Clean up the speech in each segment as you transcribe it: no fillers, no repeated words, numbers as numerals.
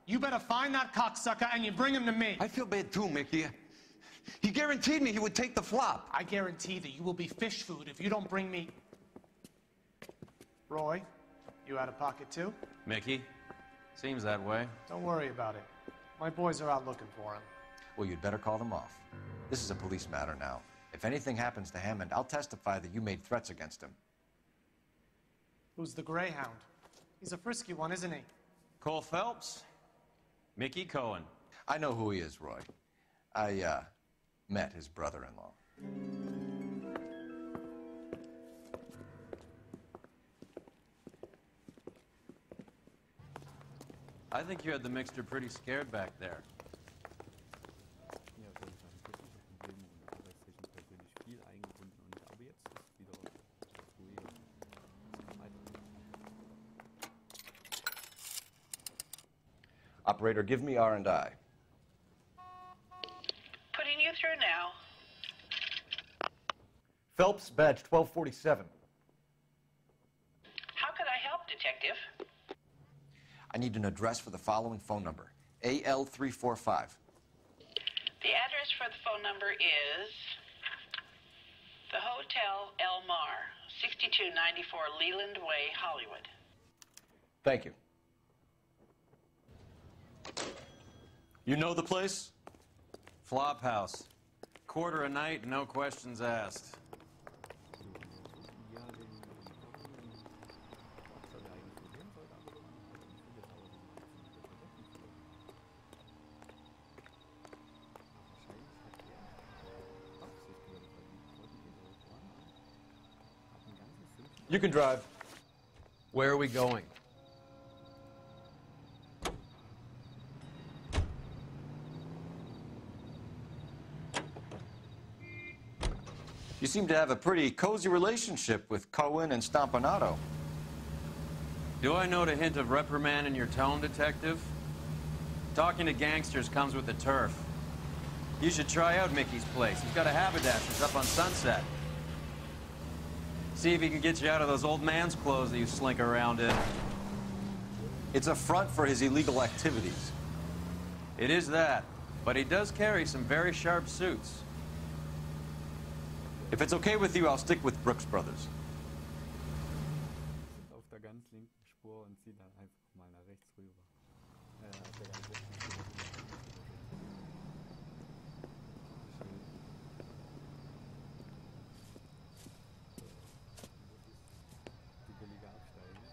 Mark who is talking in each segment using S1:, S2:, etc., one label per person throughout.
S1: You better find that cocksucker and you bring him to me.
S2: I feel bad too, Mickey. He guaranteed me he would take the flop.
S1: I guarantee that you will be fish food if you don't bring me... Roy, you out of pocket too?
S3: Mickey, seems that way.
S1: Don't worry about it. My boys are out looking for him.
S4: Well, you'd better call them off. This is a police matter now. If anything happens to Hammond, I'll testify that you made threats against him.
S1: Who's the Greyhound? He's a frisky one, isn't he?
S3: Cole Phelps? Mickey Cohen.
S4: I know who he is, Roy. I, met his brother-in-law.
S3: I think you had the mixture pretty scared back there.
S4: Operator, give me R&I.
S5: Putting you through now.
S6: Phelps, badge 1247.
S5: How could I help, Detective?
S4: I need an address for the following phone number, AL345.
S5: The address for the phone number is the Hotel El Mar, 6294 Leland Way, Hollywood.
S4: Thank you.
S3: You know the place? Flop house. Quarter a night, no questions asked.
S6: You can drive. Where are we going?
S4: You seem to have a pretty cozy relationship with Cohen and Stompanato.
S3: Do I note a hint of reprimand in your tone, Detective? Talking to gangsters comes with the turf. You should try out Mickey's place. He's got a haberdasher's up on Sunset. See if he can get you out of those old man's clothes that you slink around in.
S4: It's a front for his illegal activities.
S3: It is that, but he does carry some very sharp suits.
S4: If it's okay with you, I'll stick with Brooks Brothers.
S7: Auf der ganz linken Spur und zieht dann einfach mal nach rechts rüber. Auf der ganz rechten Spur. Die billige Absteigung.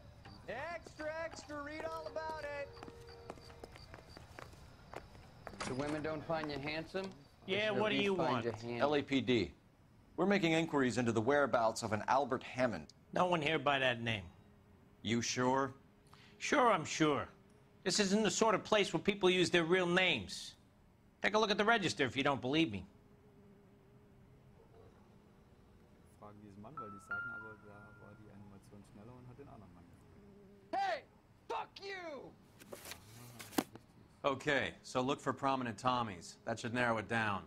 S2: Extra, extra, read all about it. The women don't find you handsome?
S1: Yeah, what do you want?
S4: LAPD. We're making inquiries into the whereabouts of an Albert Hammond.
S1: No one here by that name.
S3: You sure?
S1: Sure, I'm sure. This isn't the sort of place where people use their real names. Take a look at the register if you don't believe me.
S7: Fragen diesen Mann, weil die sagen, aber da war die Animation schneller und hat den anderen Mann gefragt.
S2: Hey, fuck you!
S3: Okay, so look for prominent Tommies. That should narrow it down.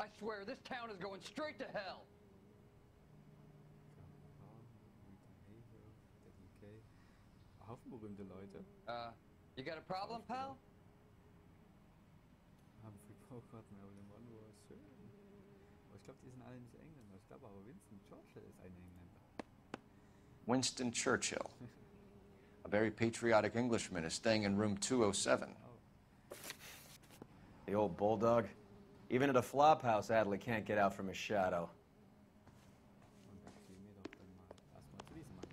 S2: I swear, this town is going straight to hell.
S7: Haufen berühmte Leute.
S2: You got a problem, pal?
S7: Haben Freeport Marilyn Monroe ist schön. Aber ich glaube, die sind alle nicht Engländer. Ich glaube aber Winston Churchill ist ein Engländer.
S4: Winston Churchill. A very patriotic Englishman is staying in room 207.
S6: The old bulldog. Even at a flop house, Adley can't get out from his shadow.
S7: Und dann gehen wir doch dann mal erstmal zu diesem Mann,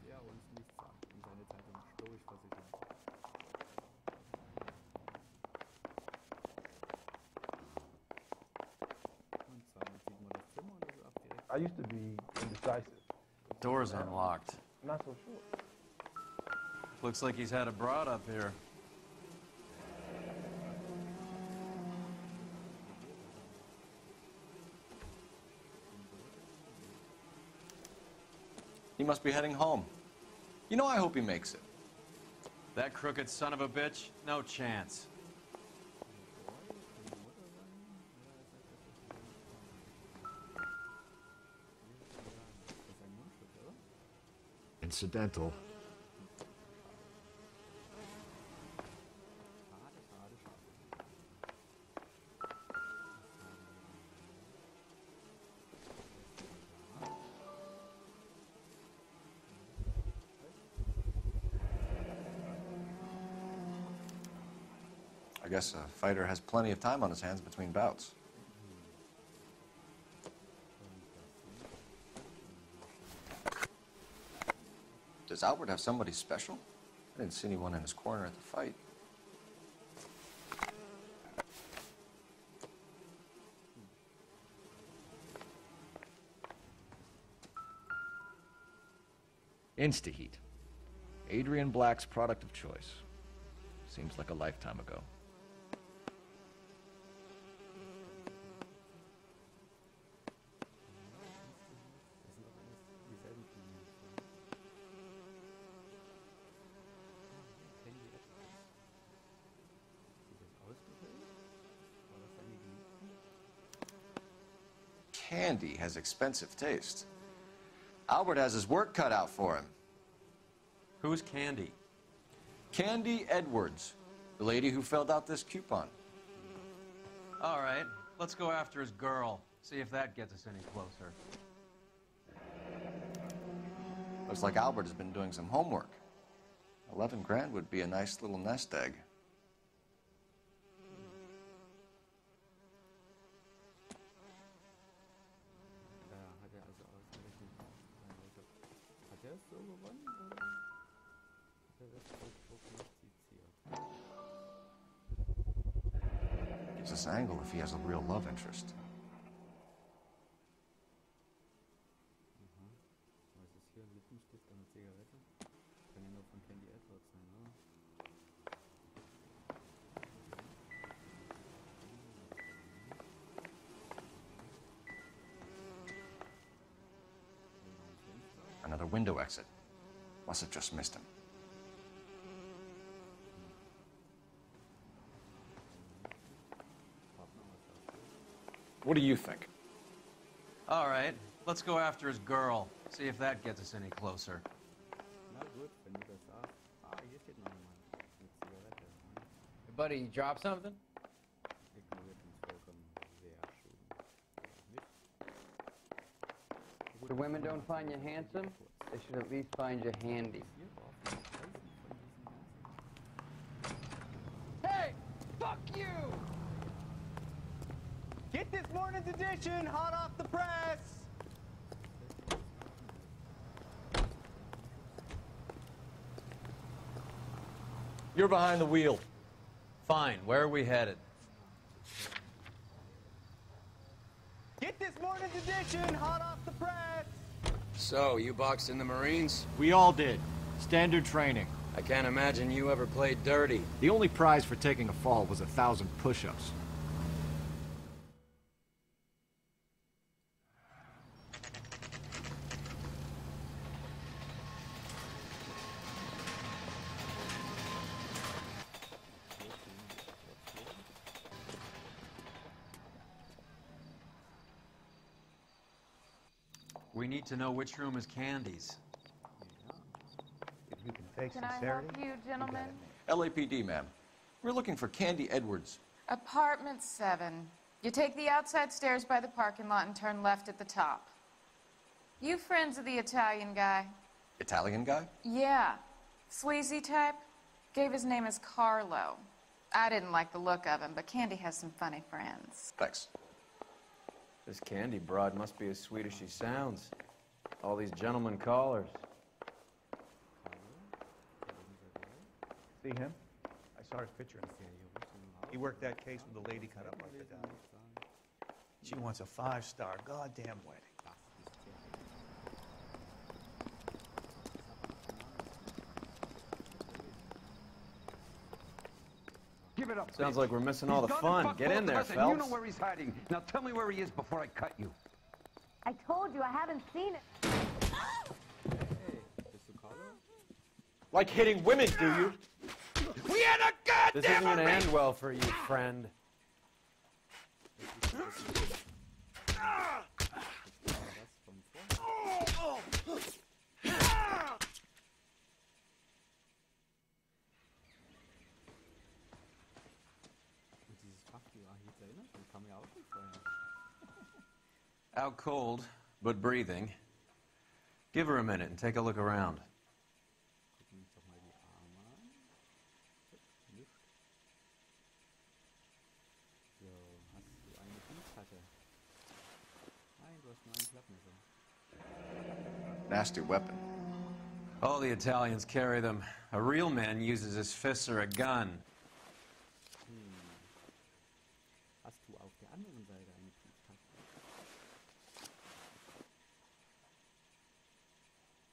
S7: der uns nichts sagt und seine Zeitung stoisch versichert. Und zwar sieht man das Zimmer und das ist ab direkt.
S8: I used to be indecisive.
S3: Door's unlocked.
S8: I'm not so sure.
S3: Looks like he's had a broad up here.
S4: He must be heading home. You know, I hope he makes it.
S3: That crooked son of a bitch? No chance.
S4: incidental. I guess a fighter has plenty of time on his hands between bouts. Does Albert have somebody special? I didn't see anyone in his corner at the fight. Instaheat. Adrian Black's product of choice. Seems like a lifetime ago. Candy has expensive taste. Albert has his work cut out for him.
S3: Who's Candy?
S4: Candy Edwards, the lady who filled out this coupon.
S3: All right, let's go after his girl. See if that gets us any closer.
S4: Looks like Albert has been doing some homework. 11 grand would be a nice little nest egg.
S7: Da hat er also ausgerechnet, hat er es so gewonnen oder hat er das so prognostiziert?
S4: Gives us an angle if he has a real love interest.
S7: Was ist hier? Lippenstift und eine Zigarette? Kann ja nur von Candy Edwards sein, oder?
S4: Another window exit. Must have just missed him. What do you think?
S3: All right, let's go after his girl. See if that gets us any closer.
S7: Na gut, wenn du das sagst. Ah, hier steht noch jemand. Eine Zigarette.
S9: Hey, buddy, you drop something?
S7: Ignoriert uns vollkommen. Sehr schön. Nicht?
S9: The women don't find you handsome, they should at least find you handy.
S7: Hier war auf den Preisen von diesem ganzen...
S10: Hey, fuck you! Get this morning's edition hot off the press!
S4: You're behind the wheel.
S3: Fine, where are we headed?
S10: Get this morning's edition hot off the press!
S6: So, you boxed in the Marines?
S11: We all did. Standard training.
S6: I can't imagine you ever played dirty.
S11: The only prize for taking a fall was 1,000 push-ups.
S3: We need to know which room is Candy's.
S8: If you can fake
S12: Can I
S8: sincerity.
S12: help you, gentlemen?
S4: LAPD, ma'am. We're looking for Candy Edwards.
S12: Apartment 7. You take the outside stairs by the parking lot and turn left at the top. You friends of the Italian guy?
S4: Italian guy?
S12: Yeah. Sleazy type? Gave his name as Carlo. I didn't like the look of him, but Candy has some funny friends.
S4: Thanks.
S6: This Candy broad must be as sweet as she sounds. All these gentlemen callers.
S8: See him? I saw his picture. He worked that case with the lady cut up like the guy. She wants a 5-star goddamn wedding.
S10: Give it up.
S6: Sounds
S10: bitch.
S6: like we're missing all
S10: He's
S6: the
S10: gone
S6: fun.
S10: and fucked
S6: Get
S10: both
S6: in
S10: of
S6: there,
S10: us, and
S6: Phelps.
S10: you know where he's hiding. Now tell me where he is before I cut you.
S13: I told you I haven't seen it.
S11: Like hitting women, do you?
S10: We had a goddamn
S6: This isn't gonna end well for you, friend.
S7: kam ja auch nicht vorher.
S3: Out cold, but breathing. Give her a minute and take a look around.
S7: Gucken wir uns doch mal die Arme an. Luft. So, hast du eine Fußplatte? Nein, du hast nur ein Klappmesser.
S4: Nasty weapon.
S3: All the Italians carry them. A real man uses his fists or a gun.
S7: Hast du auf der anderen Seite eine Fußplatte?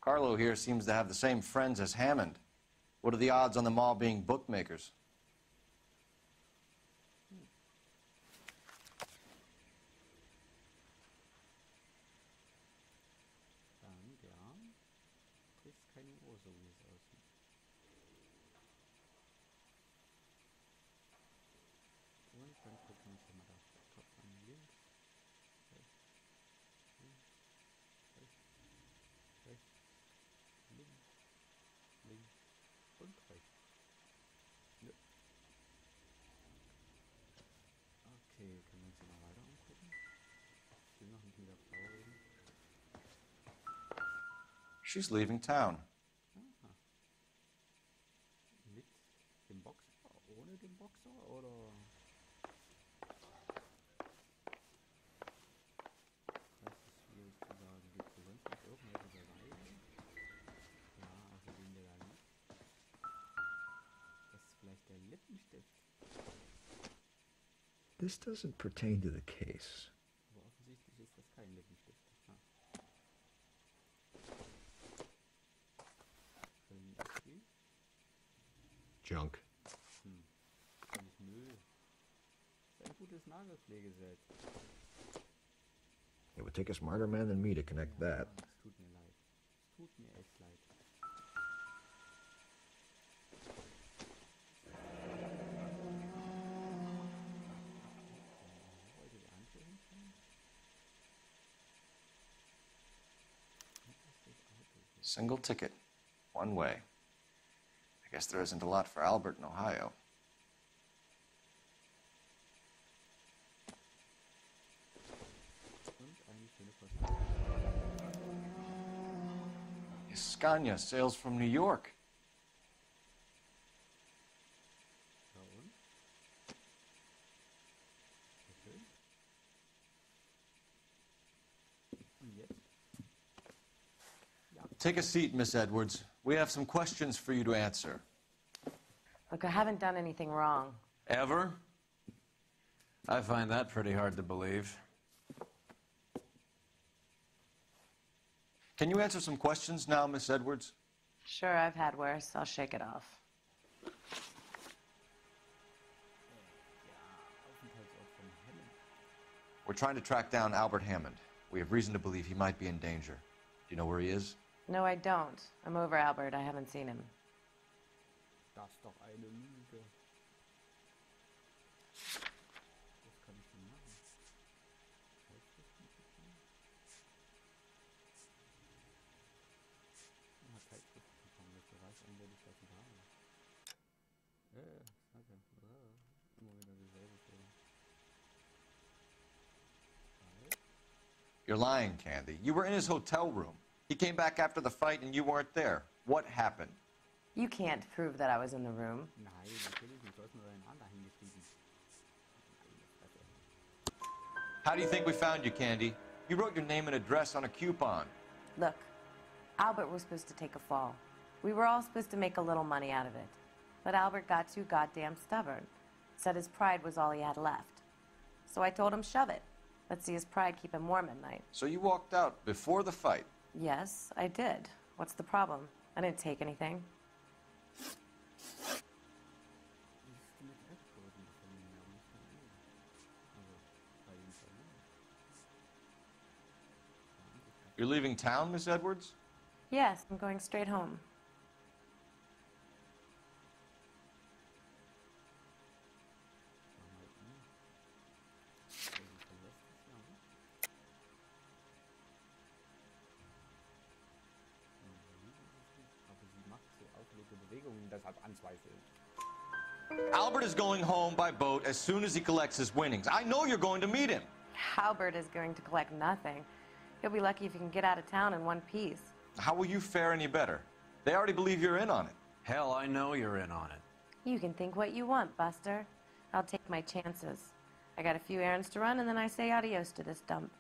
S4: Carlo here seems to have the same friends as Hammond. What are the odds on them all being bookmakers?
S7: Dann der ist keine Uhr, so wie es aussieht. Und dann gucken wir uns mal das Kopf an. Links, rechts, links, rechts, rechts, links, links und rechts. Nö. Okay, können wir uns hier mal weiter angucken? Ich will noch nicht mit der Frau reden.
S4: She's leaving town.
S7: Aha. Mit dem Boxer? Ohne den Boxer? Oder? Das ist schwierig zu sagen. Gibt es sonst noch irgendwelche Beweise? Ja, außer dem der da liegt. Das ist vielleicht der Lippenstift.
S14: This doesn't pertain to the case.
S7: Aber offensichtlich ist das kein Lippenstift. Ah.
S14: Junk.
S7: Völlig Müll. Das ist ein gutes Nagelpflegeset.
S14: It would take a smarter man than me to connect that.
S7: Es tut mir leid. Es tut mir echt leid. Wollte der andere hinfahren?
S4: Single ticket. One way. I guess there isn't a lot for Albert in Ohio.
S7: Und eine schöne Postkarte.
S4: Scania sails from New York.
S7: Ja und? Sehr schön. Und jetzt?
S4: Take a seat, Miss Edwards. We have some questions for you to answer.
S15: Look, I haven't done anything wrong.
S3: Ever? I find that pretty hard to believe.
S4: Can you answer some questions now, Miss Edwards?
S15: Sure, I've had worse. I'll shake it off.
S4: We're trying to track down Albert Hammond. We have reason to believe he might be in danger. Do you know where he is?
S15: No, I don't. I'm over Albert. I haven't seen him.
S7: Das ist doch eine Lüge. Was kann ich denn machen? Zeitschriften bekommen? Ja, Zeitschriften bekommen. Das weiß eindeutig, dass ich habe. Okay. Immer wieder dieselbe Stelle.
S4: You're lying, Candy. You were in his hotel room. He came back after the fight and you weren't there. What happened?
S15: You can't prove that I was in the room.
S7: Nein, natürlich nicht. Du hast nur deinen Namen dahin geschrieben.
S4: How do you think we found you, Candy? You wrote your name and address on a coupon.
S15: Look, Albert was supposed to take a fall. We were all supposed to make a little money out of it. But Albert got too goddamn stubborn. Said his pride was all he had left. So I told him, shove it. Let's see his pride keep him warm at night.
S4: So you walked out before the fight?
S15: Yes, I did. What's the problem? I didn't take anything.
S4: You're leaving town, Miss Edwards?
S15: Yes, I'm going straight home.
S7: Aber sie macht so auffällige Bewegungen, deshalb anzweifeln.
S4: Albert is going home by boat as soon as he collects his winnings. I know you're going to meet him.
S15: Albert is going to collect nothing. He'll be lucky if he can get out of town in one piece.
S4: How will you fare any better? They already believe you're in on it.
S3: Hell, I know you're in on it.
S15: You can think what you want, Buster. I'll take my chances. I got a few errands to run, and then I say adios to this dump.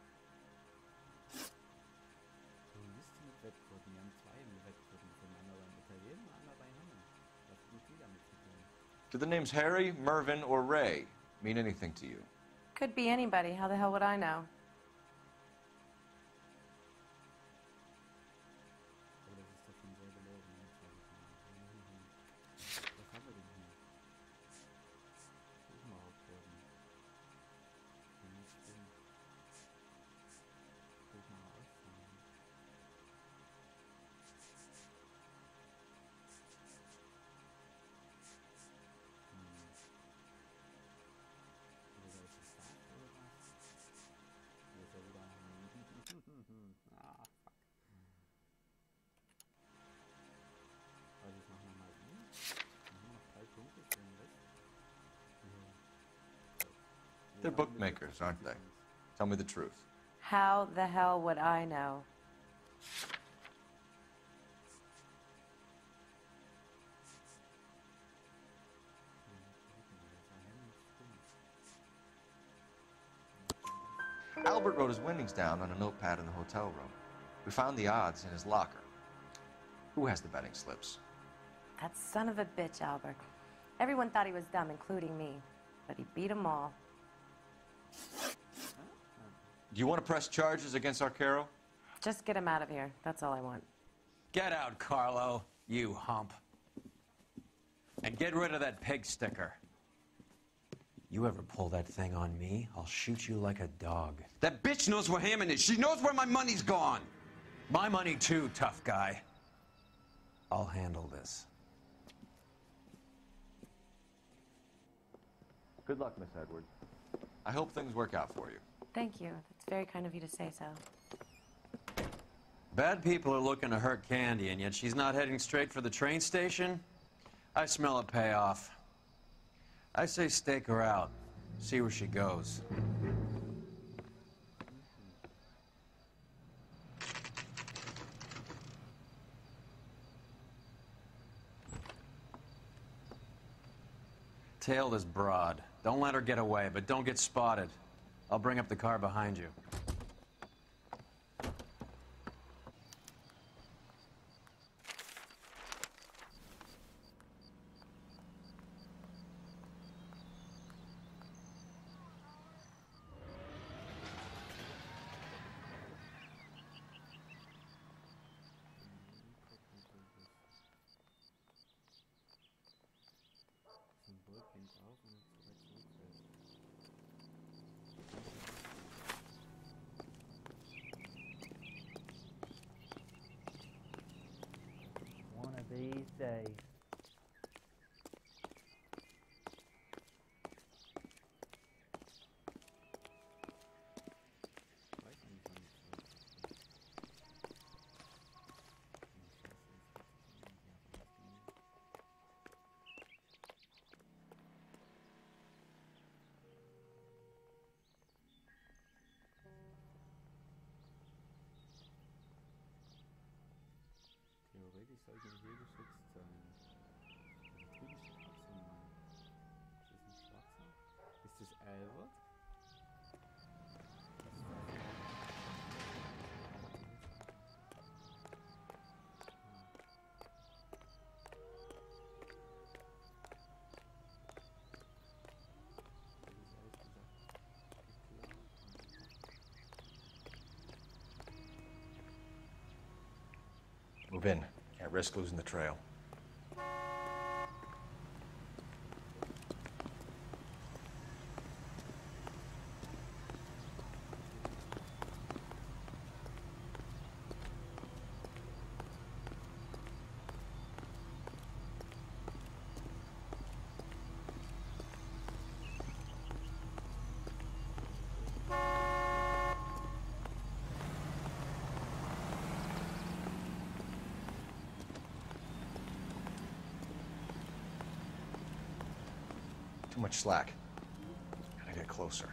S4: Do the names Harry, Mervyn, or Ray mean anything to you?
S15: Could be anybody. How the hell would I know?
S4: They're bookmakers, aren't they? Tell me the truth.
S15: How the hell would I know?
S4: Albert wrote his winnings down on a notepad in the hotel room. We found the odds in his locker. Who has the betting slips?
S15: That son of a bitch, Albert. Everyone thought he was dumb, including me. But he beat them all.
S4: Do you want to press charges against Arcaro?
S15: Just get him out of here. That's all I want.
S3: Get out, Carlo, you hump. And get rid of that pig sticker. You ever pull that thing on me, I'll shoot you like a dog.
S2: That bitch knows where Hammond is. She knows where my money's gone.
S3: My money too, tough guy. I'll handle this.
S4: Good luck, Miss Edwards. I hope things work out for you.
S15: Thank you. That's very kind of you to say so.
S3: Bad people are looking to hurt Candy, and yet she's not heading straight for the train station? I smell a payoff. I say stake her out. See where she goes. Tail this broad. Don't let her get away, but don't get spotted. I'll bring up the car behind you.
S10: One of these days.
S7: Theoretisch sollten wir hier geschützt sein. Natürlich Schwarzer. Ist das ein Schwarzer? Ist das Albert?
S4: Move in. Can't risk losing the trail. Too much slack. Gotta get closer.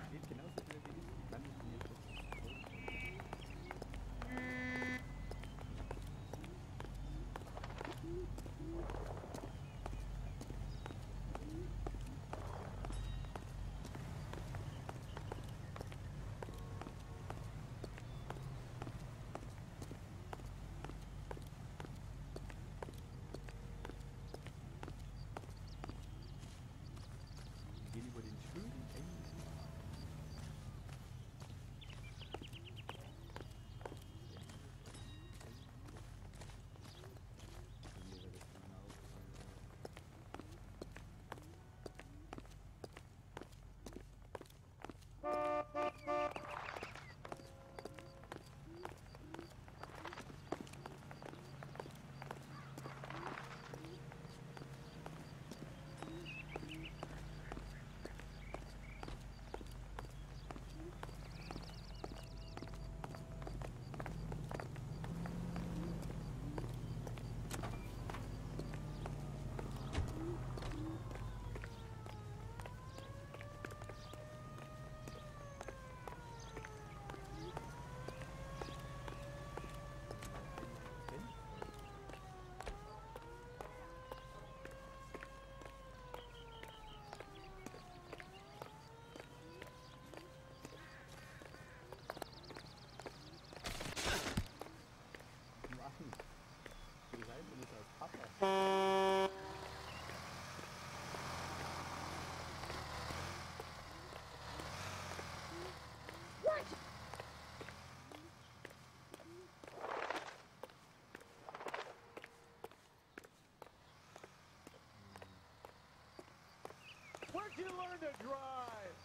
S10: Where'd you learn to drive?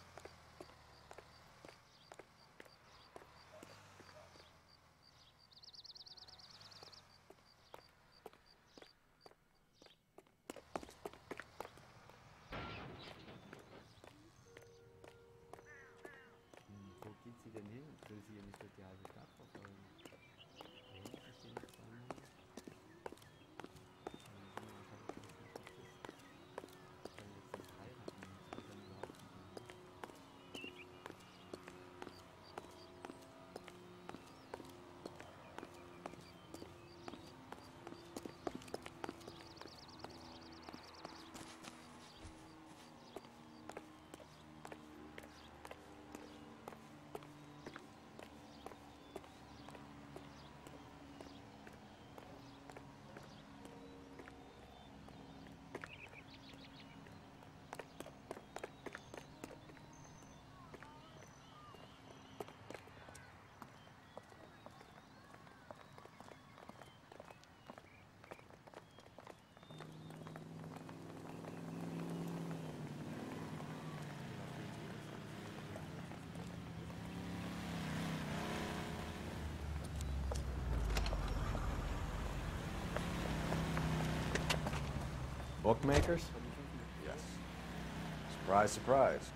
S7: Wo geht sie denn hin? Will sie ihr nicht durch die halbe Stadt verfolgen? Ja, das stehen jetzt zweimal.
S6: Bookmakers?
S4: Yes. Surprise, surprise.